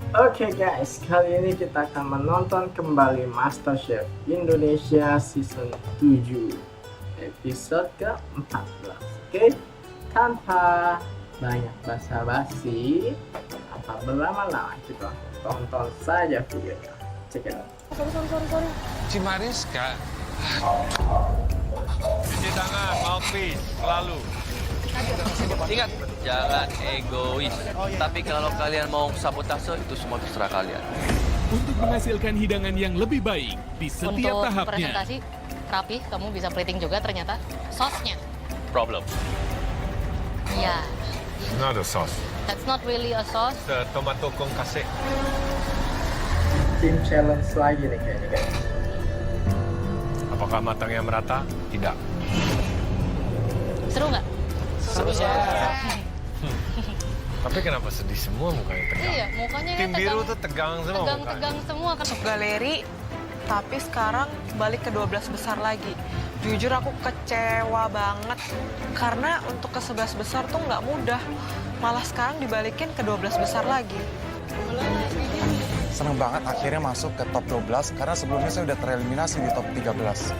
Oke guys, kali ini kita akan menonton kembali MasterChef Indonesia Season 7 episode ke-14. Oke, tanpa banyak basa-basi, tanpa berlama-lama, kita tonton saja videonya. Check it out. Sorry. Cimariska. Cuci tangan, mouthpiece, selalu. Ingat, jangan egois. Tapi kalau kalian mau sabotase, itu semua terserah kalian. Untuk menghasilkan hidangan yang lebih baik di setiap Untuk tahapnya. presentasi rapi, kamu bisa plating juga ternyata. Sosnya, Problem. ya, Not a sauce. that's not really a sauce. The tomato con kasih. Tim challenge lagi nih kayaknya guys. Apakah matangnya merata? Tidak. Seru nggak? Seru sih. Tapi kenapa sedih semua mukanya tegang? Iya, mukanya Tim biru tuh tegang semua mukanya. tegang semua kan. Galeri, tapi sekarang balik ke 12 besar lagi. Jujur aku kecewa banget, karena untuk ke 11 besar tuh nggak mudah. Malah sekarang dibalikin ke 12 besar lagi. Seneng banget akhirnya masuk ke top 12 karena sebelumnya saya udah tereliminasi di top 13.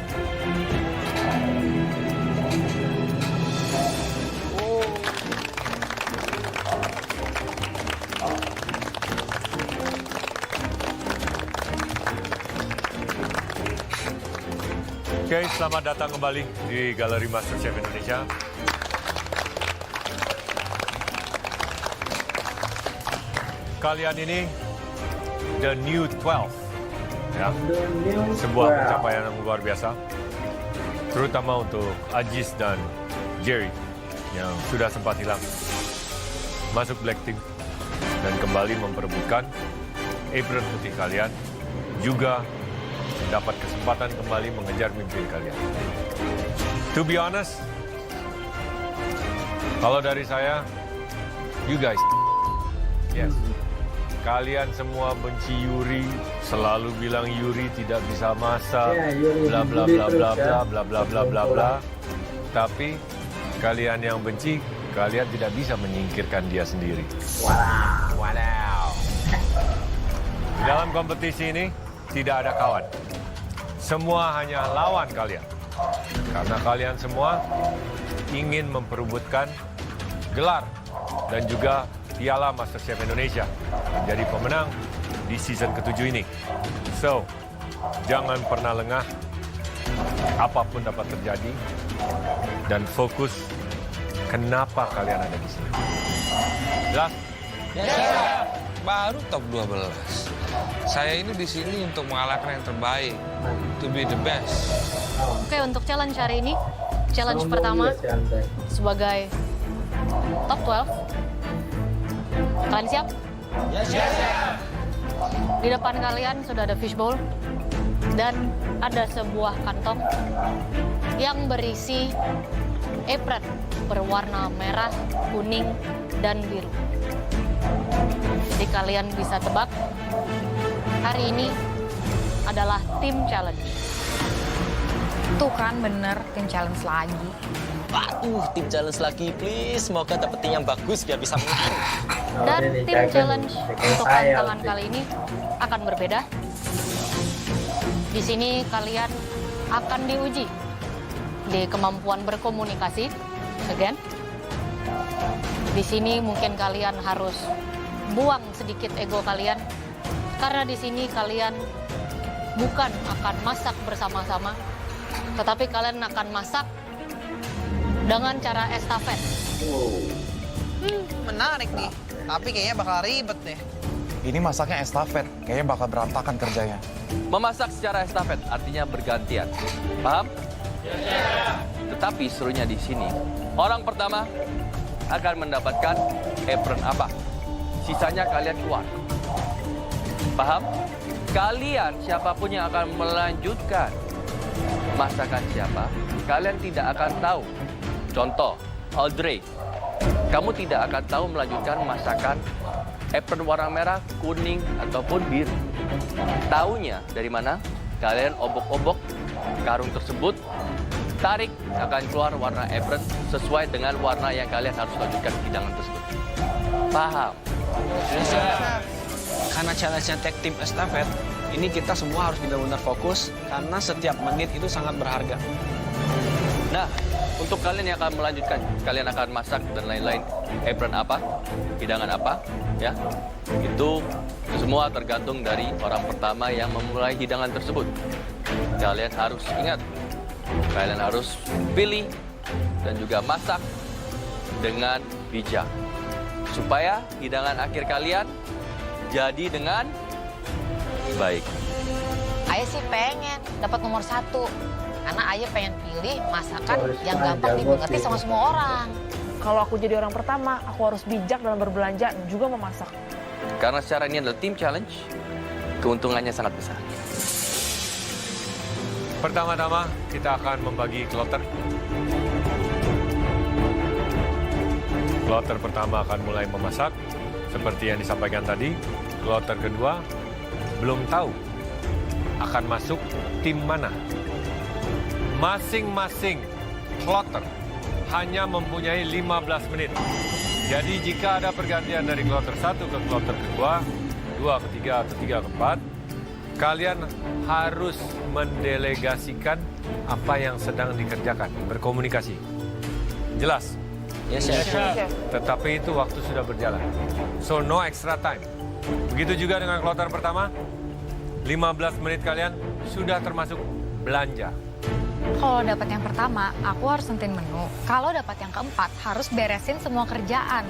Oke, selamat datang kembali di Galeri MasterChef Indonesia. Kalian ini The New 12. Ya. The new Sebuah 12. pencapaian yang luar biasa, terutama untuk Ajis dan Jerry yang sudah sempat hilang masuk Black Team dan kembali memperebutkan apron putih kalian, juga dapat kesempatan kembali mengejar mimpi kalian. To be honest, kalau dari saya, you guys, yes. Kalian semua benci Yuri, selalu bilang Yuri tidak bisa masak, Ya, Yuri bla bla dibully bla terus bla ya. bla bla bla bla bla bla. Tapi kalian yang benci, kalian tidak bisa menyingkirkan dia sendiri. Wow. Di dalam kompetisi ini tidak ada kawan. Semua hanya lawan kalian. Karena kalian semua ingin memperebutkan gelar dan juga Piala MasterChef Indonesia menjadi pemenang di season ke-7 ini. So, jangan pernah lengah. Apapun dapat terjadi. Dan fokus kenapa kalian ada di sini. Jelas? Baru top 12. Saya ini di sini untuk mengalahkan yang terbaik. To be the best. Oke, untuk challenge hari ini, challenge Sombong pertama juga si Anzai. sebagai top 12. Kalian siap? Di depan kalian sudah ada fishbowl dan ada sebuah kantong yang berisi apron berwarna merah, kuning, dan biru. Jadi kalian bisa tebak hari ini adalah tim challenge. Tuh kan bener, tim challenge lagi. Waduh, tim challenge lagi, please. Semoga dapetin yang bagus biar bisa menang. Dan ini tim jago challenge nih, kayak untuk saya tantangan sih. kali ini akan berbeda. Di sini kalian akan diuji di kemampuan berkomunikasi. Again. Di sini mungkin kalian harus buang sedikit ego kalian. Karena di sini kalian bukan akan masak bersama-sama, tetapi kalian akan masak dengan cara estafet. Menarik nih, tapi kayaknya bakal ribet deh. Ini masaknya estafet, kayaknya bakal berantakan kerjanya. Memasak secara estafet artinya bergantian. Paham? Tetapi serunya di sini, orang pertama akan mendapatkan apron apa. Sisanya kalian keluar. Paham? Kalian siapapun yang akan melanjutkan masakan siapa, kalian tidak akan tahu. Contoh, Audrey, kamu tidak akan tahu melanjutkan masakan apron warna merah, kuning, ataupun biru. Taunya dari mana? Kalian obok-obok karung tersebut, tarik, akan keluar warna apron sesuai dengan warna yang kalian harus lanjutkan hidangan tersebut. Paham? Karena challenge-nya tag team estafet, ini kita semua harus benar-benar fokus karena setiap menit itu sangat berharga. Nah, untuk kalian yang akan melanjutkan, kalian akan masak dan lain-lain. Apron apa, hidangan apa, ya. Itu semua tergantung dari orang pertama yang memulai hidangan tersebut. Kalian harus ingat, kalian harus pilih dan juga masak dengan bijak. Supaya hidangan akhir kalian jadi dengan baik. Ayah sih pengen dapat nomor 1. Karena ayah pengen pilih masakan yang gampang dimengerti sama semua orang. Kalau aku jadi orang pertama, aku harus bijak dalam berbelanja dan juga memasak. Karena secara ini adalah team challenge, keuntungannya sangat besar. Pertama-tama kita akan membagi kloter. Kloter pertama akan mulai memasak. Seperti yang disampaikan tadi, kloter kedua belum tahu akan masuk tim mana. Masing-masing kloter hanya mempunyai 15 menit. Jadi jika ada pergantian dari kloter 1 ke kloter kedua, 2 ke 3 atau 3 ke 4, kalian harus mendelegasikan apa yang sedang dikerjakan, berkomunikasi. Jelas? Yes, chef. Tetapi itu waktu sudah berjalan. So no extra time. Begitu juga dengan kloter pertama, 15 menit kalian sudah termasuk belanja. Kalau dapat yang pertama, aku harus nentuin menu. Kalau dapat yang keempat, harus beresin semua kerjaan.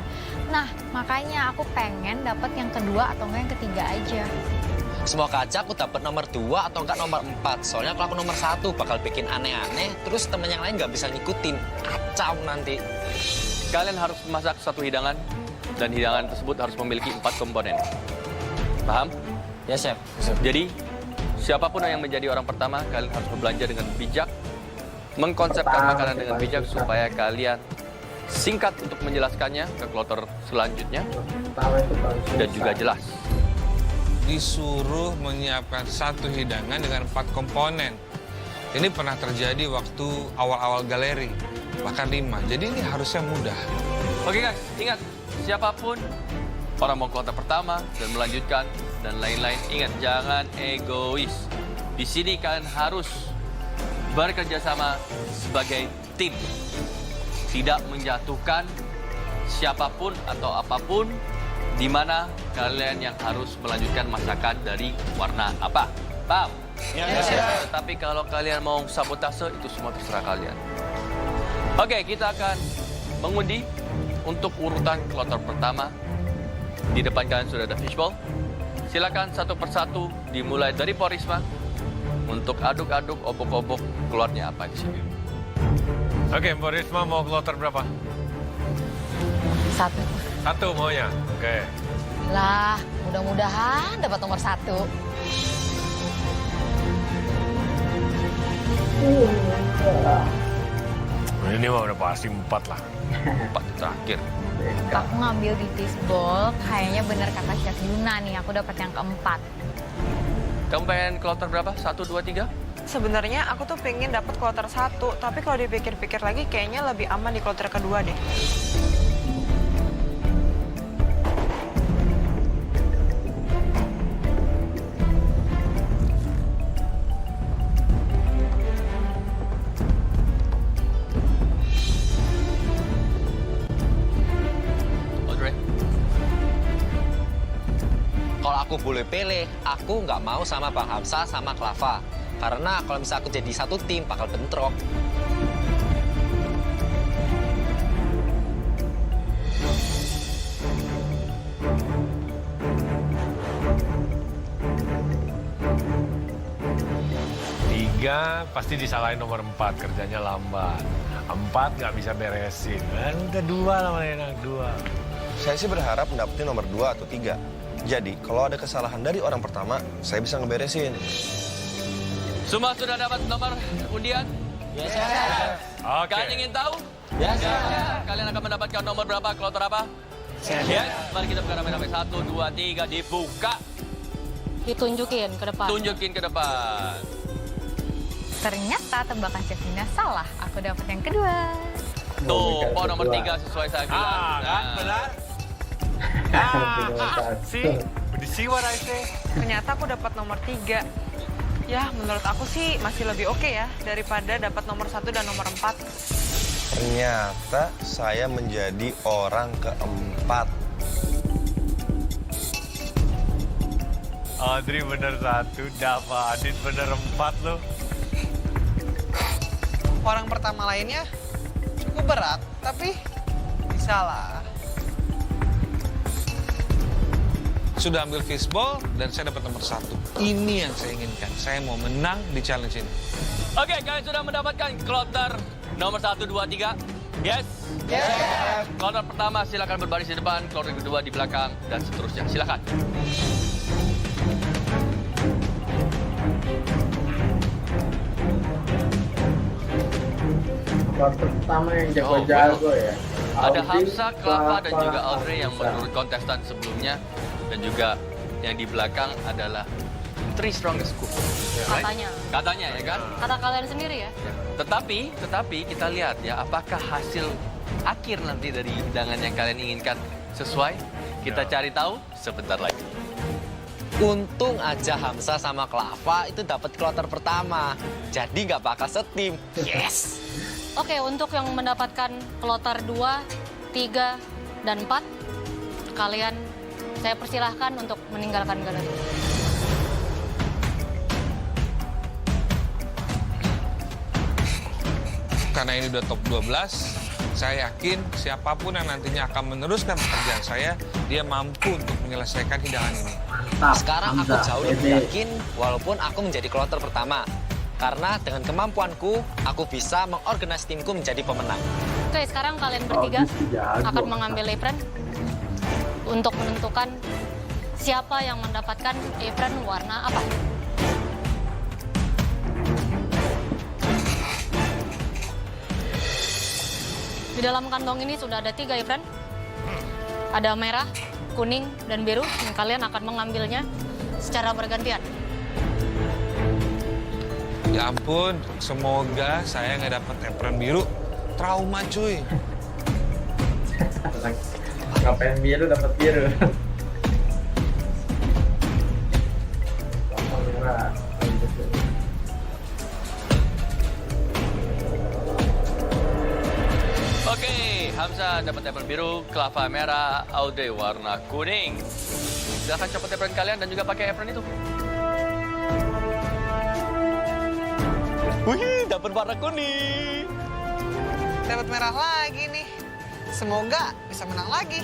Nah, makanya aku pengen dapat yang kedua atau enggak yang ketiga aja. Semoga aja aku dapat nomor 2 atau enggak nomor 4. Soalnya kalau aku nomor 1 bakal bikin aneh-aneh, terus temen yang lain nggak bisa ngikutin. Kacau nanti. Kalian harus memasak satu hidangan, dan hidangan tersebut harus memiliki 4 komponen. Paham? Ya, chef. Jadi, siapapun yang menjadi orang pertama, kalian harus berbelanja dengan bijak, mengkonsepkan makanan dengan bijak supaya kalian singkat untuk menjelaskannya ke kloter selanjutnya, dan juga jelas. Disuruh menyiapkan satu hidangan dengan 4 komponen. Ini pernah terjadi waktu awal-awal galeri, bahkan 5. Jadi ini harusnya mudah. Oke guys, ingat, siapapun orang mau kloter pertama dan melanjutkan dan lain-lain, ingat jangan egois. Di sini kalian harus bekerja sama sebagai tim. Tidak menjatuhkan siapapun atau apapun, di mana kalian yang harus melanjutkan masakan dari warna apa. Paham? Ya. Tapi kalau kalian mau sabotase, itu semua terserah kalian. Oke, kita akan mengundi untuk urutan kloter pertama. Di depan kalian sudah ada fishbowl. Silakan satu persatu dimulai dari Porisma untuk aduk-aduk obok-obok keluarnya apa di sini. Oke, Mbak Risma mau kloter berapa? 1. 1 maunya. Oke. Lah, mudah-mudahan dapat nomor 1. Ini mah udah pasti 4 lah. 4 terakhir. Aku ngambil di fishbowl, kayaknya bener kata Chef Yuna nih, aku dapat yang keempat. Kamu pengen kloter berapa? 1, 2, 3? Sebenarnya aku tuh pengen dapat kloter 1, tapi kalau dipikir-pikir lagi kayaknya lebih aman di kloter kedua deh. Audrey? Kalau aku boleh pilih, aku nggak mau sama Bang Hamzah sama Klava. Karena kalau misalnya aku jadi satu tim, bakal bentrok. Tiga pasti disalahin nomor 4, kerjanya lambat. 4 nggak bisa beresin. Udah 2 lah, mana enak 2. Saya sih berharap mendapatkan nomor 2 atau 3. Jadi, kalau ada kesalahan dari orang pertama, saya bisa ngeberesin. Semua sudah dapat nomor undian? Yes, Oke. Kalian ingin tahu? Yes, Kalian akan mendapatkan nomor berapa, kloter apa? Yes. Mari kita buka ramai-ramai. 1, 2, 3, dibuka. Ditunjukin ke depan. Tunjukin ke depan. Ternyata tebakan Chef Yuna salah, aku dapat yang kedua. Tuh, pohon nomor 3 sesuai saya bilang. Kan benar? You see what I say? Ternyata aku dapat nomor 3. Ya, menurut aku sih masih lebih oke ya daripada dapat nomor 1 dan nomor 4. Ternyata saya menjadi orang keempat. Audrey bener 1, Dava Adit bener 4 loh. Orang pertama lainnya cukup berat, tapi bisa lah. Sudah ambil fishball dan saya dapat nomor 1. Ini yang saya inginkan. Saya mau menang di challenge ini. Oke, kalian sudah mendapatkan kloter nomor 1, 2, 3. Yes? Yes. Kloter pertama silakan berbaris di depan, kloter kedua di belakang, dan seterusnya. Silakan. Kloter pertama yang jago-jago ya. Ada Audrey, Hamza, Klava, dan juga Klava, Audrey yang Hamza. menurut kontestan sebelumnya. Dan juga yang di belakang adalah 3 strongest cook. Right? Katanya. Katanya ya kan? Kata kalian sendiri ya. Tetapi kita lihat ya, apakah hasil akhir nanti dari hidangan yang kalian inginkan sesuai? Kita cari tahu sebentar lagi. Untung aja Hamzah sama Klava itu dapat kloter pertama. Jadi nggak bakal setim. Yes! Oke, untuk yang mendapatkan kloter 2, 3, dan 4, kalian saya persilahkan untuk meninggalkan galeri. Karena ini udah top 12, saya yakin siapapun yang nantinya akan meneruskan pekerjaan saya, dia mampu untuk menyelesaikan hidangan ini. Mantap, Sekarang aku Hamzah, jauh lebih pede. yakin walaupun aku menjadi kloter pertama. Karena dengan kemampuanku, aku bisa mengorganisasi timku menjadi pemenang. Oke, sekarang kalian bertiga Audrey jago. akan mengambil apron untuk menentukan siapa yang mendapatkan apron warna apa. Di dalam kantong ini sudah ada 3 apron. Ada merah, kuning, dan biru. Dan kalian akan mengambilnya secara bergantian. Ya ampun, semoga saya nggak dapat apron biru. Trauma cuy. Ngapain biru dapat biru. Warna merah. Oke, Hamzah dapat apron biru, Klava merah, Audrey warna kuning. Silahkan copot apron kalian dan juga pakai apron itu. Wih, dapat warna kuning. Dapat merah lagi nih. Semoga bisa menang lagi.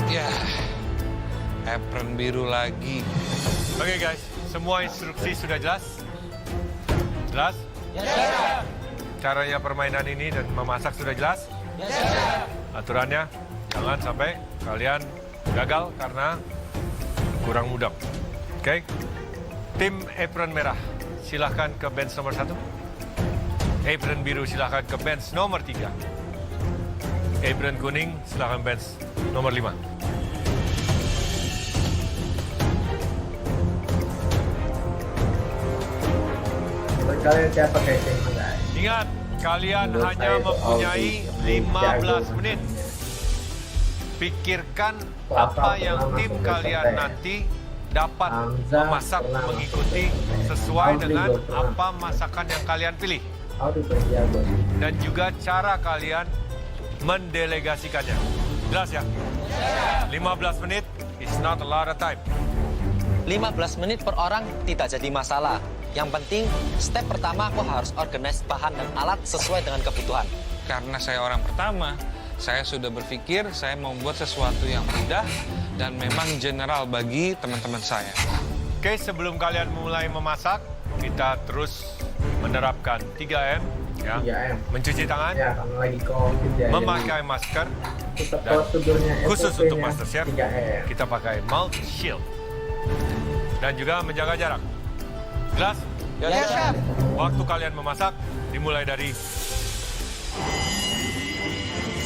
Ya, apron biru lagi. Oke guys, semua instruksi sudah jelas? Jelas? Caranya permainan ini dan memasak sudah jelas? Aturannya, jangan sampai kalian gagal karena kurang mudah. Oke? Tim apron merah, silahkan ke bench nomor 1. Apron biru silahkan ke bench nomor 3. Apron kuning silahkan bench nomor 5. Kalian siapa casing guys? Ingat, kalian Menurut hanya saya itu mempunyai Audrey. 15 Jago. menit. Pikirkan Klava apa yang pernah tim masuk kalian SMP. nanti dapat Hamzah memasak pernah masuk mengikuti SMP. sesuai Audrey dengan juga pernah. apa masakan yang kalian pilih. Audrey berjago. Dan juga cara kalian mendelegasikannya. Jelas ya? 15 menit is not a lot of time. 15 menit per orang tidak jadi masalah. Yang penting, step pertama aku harus organize bahan dan alat sesuai dengan kebutuhan. Karena saya orang pertama, saya sudah berpikir saya mau membuat sesuatu yang mudah dan memang general bagi teman-teman saya. Oke, sebelum kalian mulai memasak, kita terus menerapkan 3M. Ya. 3M. Mencuci tangan, Ya, karena lagi COVID ya. memakai masker, Tetap dan prosedurnya khusus SOP-nya untuk MasterChef, 3M. kita pakai mouth shield. Dan juga menjaga jarak. Jelas? Ya, Chef. Waktu kalian memasak dimulai dari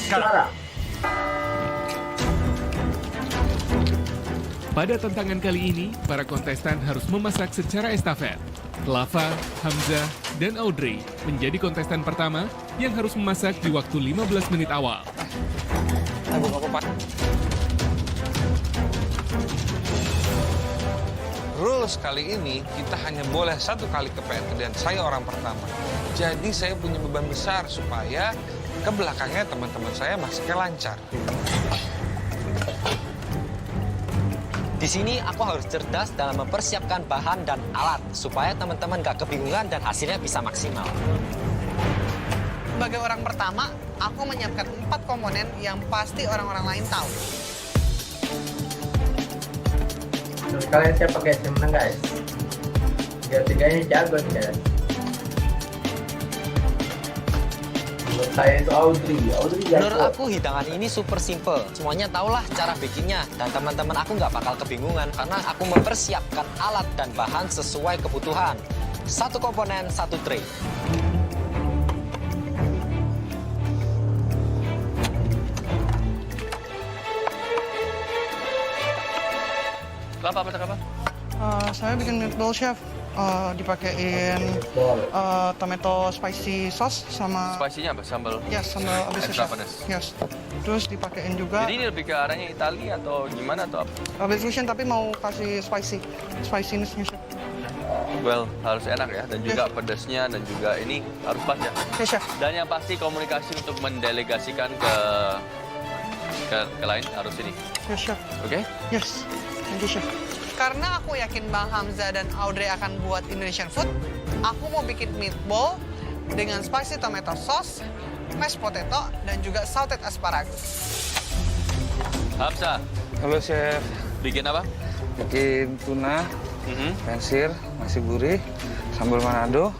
sekarang. Pada tantangan kali ini, para kontestan harus memasak secara estafet. Klava, Hamzah, dan Audrey menjadi kontestan pertama yang harus memasak di waktu 15 menit awal. rules kali ini kita hanya boleh 1 kali ke PT dan saya orang pertama. Jadi saya punya beban besar supaya ke belakangnya teman-teman saya masuknya lancar. Di sini aku harus cerdas dalam mempersiapkan bahan dan alat supaya teman-teman gak kebingungan dan hasilnya bisa maksimal. Sebagai orang pertama, aku menyiapkan 4 komponen yang pasti orang-orang lain tahu. Terus kalian siapa guys yang menang guys? Tiga-tiganya jago nih guys. Menurut saya itu Audrey jago. Menurut aku hidangan ini super simple. Semuanya tahulah cara bikinnya dan teman-teman aku nggak bakal kebingungan karena aku mempersiapkan alat dan bahan sesuai kebutuhan. 1 komponen, 1 tray. Kelapa, apa kelapa? Saya bikin meatball chef. Dipakein tomato spicy sauce sama Spicy-nya apa? Sambal? yes, sambal abis Extra chef. pedas. Yes. Terus dipakein juga Jadi ini lebih ke arahnya Itali atau gimana atau apa? abis fusion tapi mau kasih spiciness-nya chef. Well, harus enak ya, dan juga pedasnya dan juga ini harus pas ya. Oke chef. Dan yang pasti komunikasi untuk mendelegasikan ke lain harus ini. Yes chef. Oke? Yes. Thank you chef. Karena aku yakin Bang Hamzah dan Audrey akan buat Indonesian food, aku mau bikin meatball dengan spicy tomato sauce, mashed potato, dan juga sauteed asparagus. Hamzah, Halo chef, bikin apa? bikin tuna, pensir, nasi gurih, sambal Manado,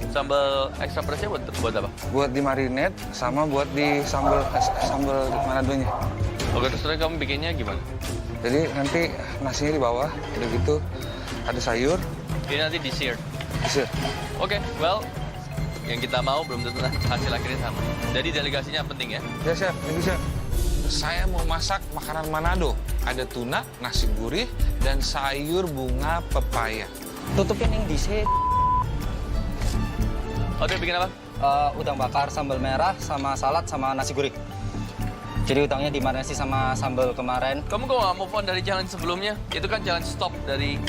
Sambal ekstra pedasnya buat apa? buat di marinate sama buat di sambal Manadonya. Oke, terus kamu bikinnya gimana? Jadi nanti nasinya di bawah, udah gitu ada sayur, Ini nanti dessert. dessert. Oke, well, yang kita mau belum tentu hasil akhirnya sama. Jadi delegasinya penting ya. Ya chef, thank you chef. Saya mau masak makanan Manado. Ada tuna, nasi gurih, dan sayur bunga pepaya. Tutupin yang di sini. Oke, bikin apa? Udang bakar, sambal merah, sama salad, sama nasi gurih. Jadi udangnya dimarinasi sama sambal kemarin. Kamu kok nggak move on dari challenge sebelumnya? Itu kan challenge stop dari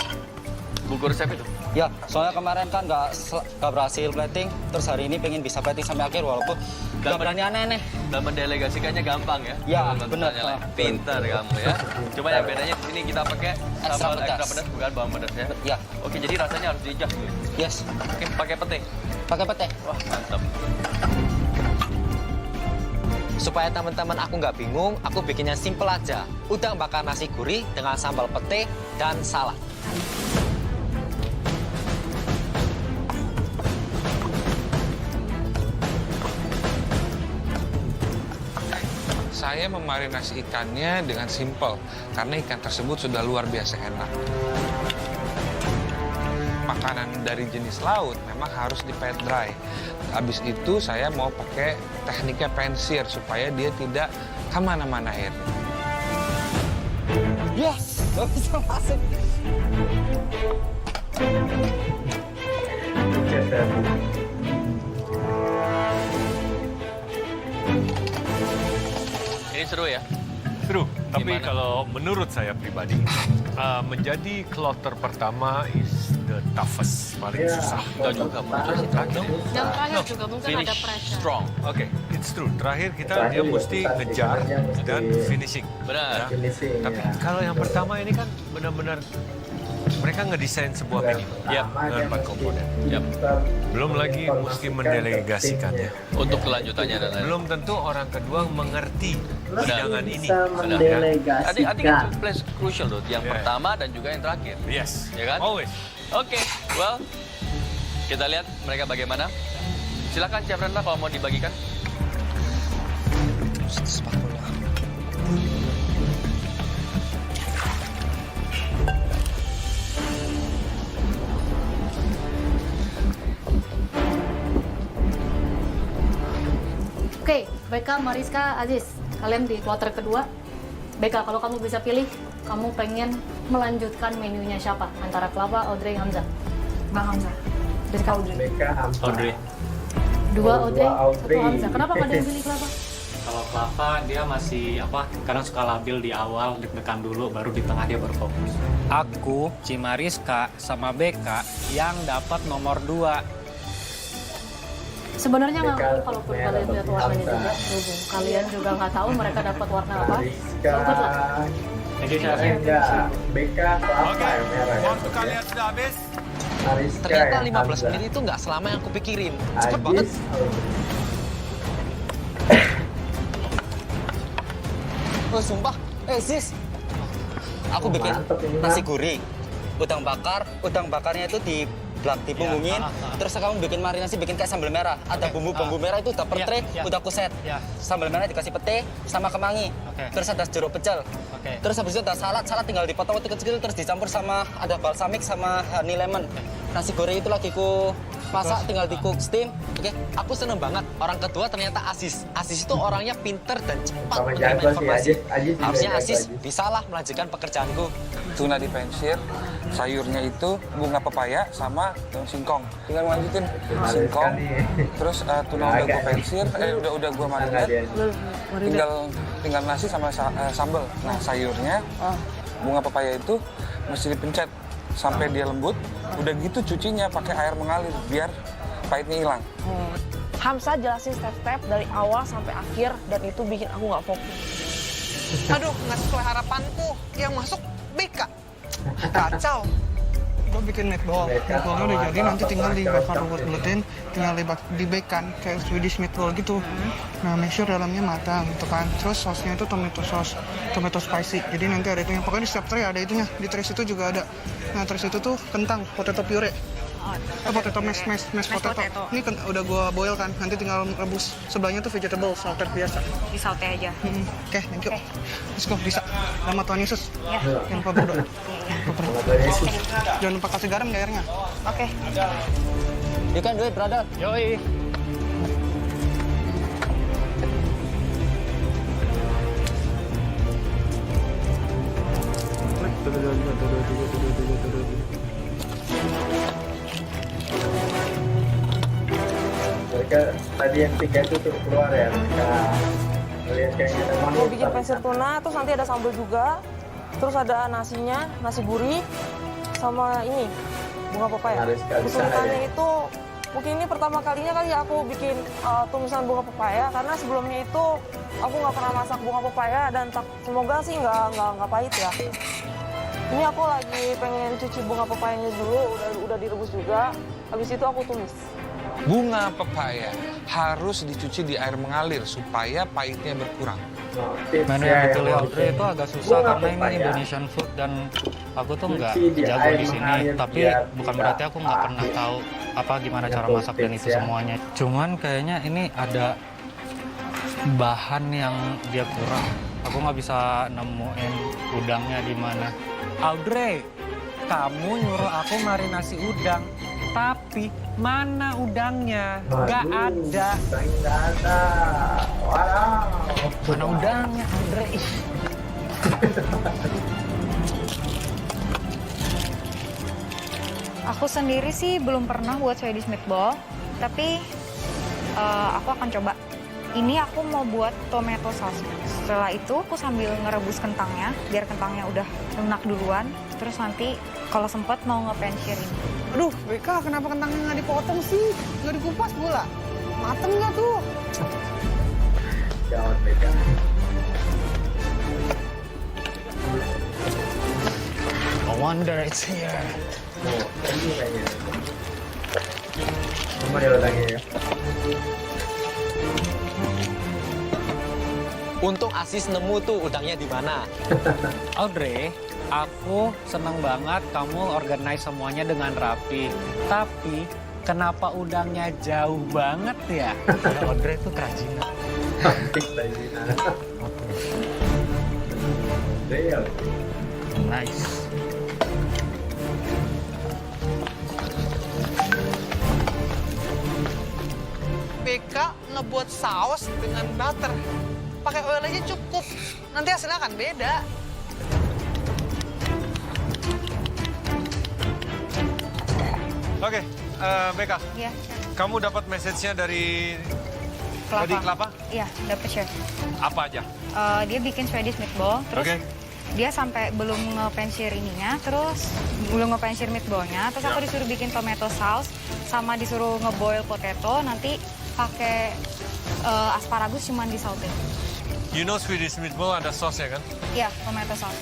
buku resep itu. Ya, soalnya kemarin kan nggak berhasil plating, terus hari ini pengen bisa plating sampai akhir walaupun nggak berani aneh-aneh. Dan mendelegasikannya gampang ya? Ya, Kalau benar. tanya lain. Pintar kamu ya. Cuma yang bedanya di sini kita pakai sambal ekstra pedas, bukan bawang pedas ya? Ya. Oke, jadi rasanya harus diijah dulu. Yes, Oke, pakai pete. pakai pete. Wah, mantap. Supaya teman-teman aku nggak bingung, aku bikinnya simple aja. Udang bakar nasi gurih dengan sambal pete dan salad. Saya memarinasi ikannya dengan simple, karena ikan tersebut sudah luar biasa enak. Makanan dari jenis laut memang harus di pat dry. Habis itu saya mau pakai tekniknya pensir supaya dia tidak kemana-mana air. Yes, nggak bisa masuk. Ini seru ya? Seru, tapi Gimana? kalau menurut saya pribadi, menjadi kloter pertama is the toughest, paling susah. Enggak juga, menurut saya sih terakhir. Dan terakhir juga mungkin Finish ada pressure. strong. Oke, it's true. Terakhir dia Terakhir mesti ya, ngejar dia mesti dan finishing. Benar. Finishing, Tapi ya. kalau yang pertama ini kan benar-benar mereka ngedesain sebuah menu Yap, dengan 4 komponen. Yap. Belum lagi mesti mendelegasikannya. Untuk kelanjutannya dan lain-lain. Belum tentu orang kedua mengerti hidangan ini. Bisa mendelegasikan. I think itu plays crucial tuh. Yang Yeah. pertama dan juga yang terakhir. Yes, Ya kan? always. Oke, well, kita lihat mereka bagaimana. Silakan Chef Rendra kalau mau dibagikan. Oke, Beka, Mariska, Aziz, kalian di kloter kedua. Beka, kalau kamu bisa pilih, kamu pengen melanjutkan menunya siapa? Antara Kelapa, Audrey, Hamzah. Bang Hamzah. Dari kamu. Mereka Hamzah. Dua Audrey, Audrey. satu Hamzah. Kenapa nggak ada yang pilih Kelapa? Kalau Lava dia masih kadang suka labil di awal, deg-degan dulu, baru di tengah dia berfokus. Aku, Cimariska, sama Beka yang dapat nomor 2. Sebenarnya nggak tahu kalaupun kalian lihat warnanya juga, berhubung kalian juga nggak tahu mereka dapat warna apa. Sobat lah. Beka apa ya merah? Waktu kalian sudah habis. Ternyata 15 menit itu nggak selama yang aku pikirin. Cepet banget. Oh, sumpah. Sis. Aku bikin nasi gurih. Udang bakarnya itu dipunggungin. Terus kamu bikin marinasi, bikin kayak sambal merah. Ada bumbu merah itu udah per tray, udah aku set. Sambal merah dikasih pete sama kemangi. Terus ada jeruk pecel. Terus habis itu ada salad tinggal dipotong kecil-kecil terus dicampur sama ada balsamic sama honey lemon. Nasi goreng itu lagi ku masak tinggal di cook steam. Aku seneng banget. Orang kedua ternyata Aziz. Aziz itu orangnya pinter dan cepat menerima informasi. Harusnya Aziz bisalah melanjutkan pekerjaanku. Tuna dipensir, sayurnya itu bunga pepaya sama daun singkong. Tinggal lanjutin singkong, terus tuna udah gue pensir, udah gue marinate. Tinggal nasi sama sambal. Nah sayurnya bunga pepaya itu mesti dipencet sampai dia lembut. Udah gitu cucinya pakai air mengalir biar pahitnya hilang. Hamzah jelasin step-step dari awal sampai akhir dan itu bikin aku nggak fokus. Aduh, nggak sesuai harapanku. Yang masuk BK. Kacau. Gue bikin meatball. Meatballnya udah jadi, nanti tinggal dibakar bulat-bulatin, tinggal dibakekan kayak Swedish meatball gitu. Nah, make sure dalamnya matang gitu kan. Terus sausnya itu tomato spicy. Jadi nanti ada itunya. Pokoknya di setiap tray ada itunya. Di tray itu juga ada. Nah, tray itu tuh kentang, potato puree. Potato mashed potato. Ini kan udah gue boil kan, nanti tinggal rebus. Sebelahnya tuh vegetable salted biasa. Di saute aja. Oke, thank you. Let's go, bisa. Nama Tuhan Yesus. Jangan lupa berdoa. Jangan lupa kasih garam di airnya. Oke. You can do it, brother. Yoi. Mereka tadi yang 3 itu tuh keluar ya, mereka melihat kayak gitu. Mau bikin pensir tuna, terus nanti ada sambal juga, terus ada nasinya, nasi gurih, sama ini bunga pepaya. Kesulitannya itu mungkin ini pertama kalinya kali aku bikin tumisan bunga pepaya, karena sebelumnya itu aku nggak pernah masak bunga pepaya dan semoga sih nggak pahit ya. Ini aku lagi pengen cuci bunga pepayanya dulu, udah direbus juga. Habis itu aku tumis. Bunga pepaya harus dicuci di air mengalir supaya pahitnya berkurang. Menu yang ditulis Audrey itu agak susah karena ini Indonesian food dan aku tuh nggak jago di sini. Tapi bukan berarti aku nggak pernah tahu gimana cara masak dan itu semuanya. Cuman kayaknya ini ada bahan yang dia kurang. Aku nggak bisa nemuin udangnya di mana. Audrey, kamu nyuruh aku marinasi udang, tapi mana udangnya? Nggak ada. Nggak ada. Wow. Mana udangnya, Audrey? Aku sendiri sih belum pernah buat Swedish meatball, tapi aku akan coba. Ini aku mau buat tomato sauce. Setelah itu aku sambil ngerebus kentangnya, biar kentangnya udah lunak duluan. Terus nanti kalau sempet mau ngepensirin. Aduh, Beka, kenapa kentangnya nggak dipotong sih? Nggak dikupas pula. Mateng nggak tuh? Jangan Beka. I wonder it's here. Oh, ini kayaknya. Coba ya udangnya ya. Untung Aziz nemu tuh udangnya di mana. Audrey, aku seneng banget kamu organize semuanya dengan rapi. Tapi kenapa udangnya jauh banget ya? Audrey tuh kerajinan. Kerajinan. Damn. Nice. BK ngebuat saus dengan butter. Pakai oil aja cukup. Nanti hasilnya akan beda. Oke, Beka. Iya. Kamu dapat message-nya dari Kelapa. Tadi kelapa? Iya, dapet chef. Apa aja? Dia bikin Swedish meatball, terus Oke. dia sampai belum nge-penshir ininya, terus belum nge-penshir meatballnya, terus aku disuruh bikin tomato sauce, sama disuruh nge-boil potato, nanti pakai asparagus cuman di saute. You know Swedish meatball ada sauce ya kan? Iya, tomato sauce.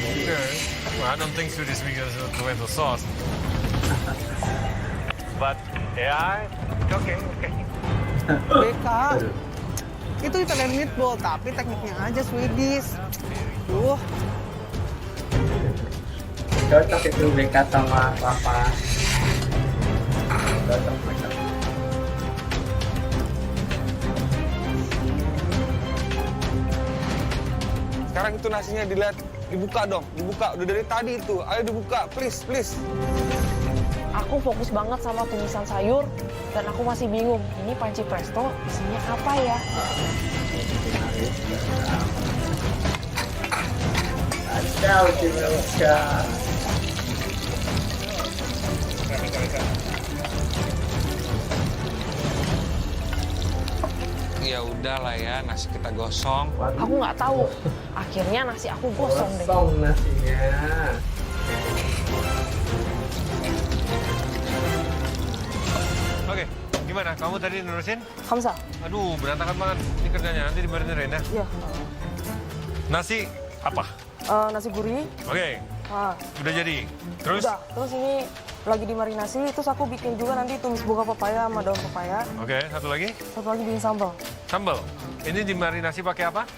Okay. Well, I don't think Swedish meatball is tomato sauce. But yeah, okay. BK. Itu Italian meatball, tapi tekniknya aja Swedish. Cocok itu BK sama kelapa. Cocok. Sekarang itu nasinya dilihat, dibuka dong, dibuka. Udah dari tadi itu, ayo dibuka, please, please. Aku fokus banget sama tumisan sayur dan aku masih bingung. Ini panci presto isinya apa ya? Ciao, ciao. Ya udahlah ya, nasi kita gosong. Aku nggak tahu. Akhirnya nasi aku gosong deh. Gosong nasinya. Oke, gimana? Kamu tadi nerusin? Hamzah. Aduh, berantakan banget. Ini kerjanya, nanti dimarinirin ya. Iya. Nasi apa? Nasi gurih. Oke, Ah, udah jadi. Terus? udah. Terus ini lagi dimarinasi, terus aku bikin juga nanti tumis bunga pepaya sama daun pepaya. Oke, satu lagi? Satu lagi bikin sambal. Sambal. Ini dimarinasi pakai apa?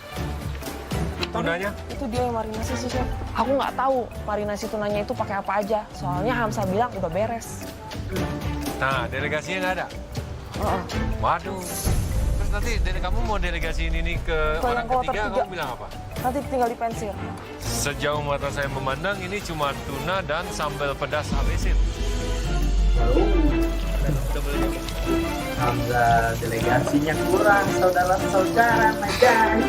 Tunanya? Itu dia yang marinasi sih, Chef. Aku nggak tahu marinasi tunanya itu pakai apa aja. Soalnya Hamzah bilang udah beres. Nah, delegasinya nggak ada? Waduh. Terus nanti kamu mau delegasiin ini ke Ke orang yang kloter ketiga, tiga. kamu bilang apa? Nanti tinggal dipensir. Sejauh mata saya memandang, ini cuma tuna dan sambal pedas abesit. Hamzah delegasinya kurang, saudara-saudara, my guys.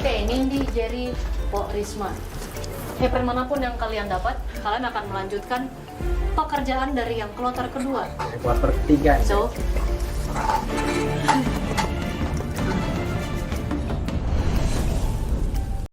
Oke, Nindi, Jerry, Pok Risma. Paper manapun yang kalian dapat, kalian akan melanjutkan pekerjaan dari yang kloter kedua. Kuarter ketiga. So,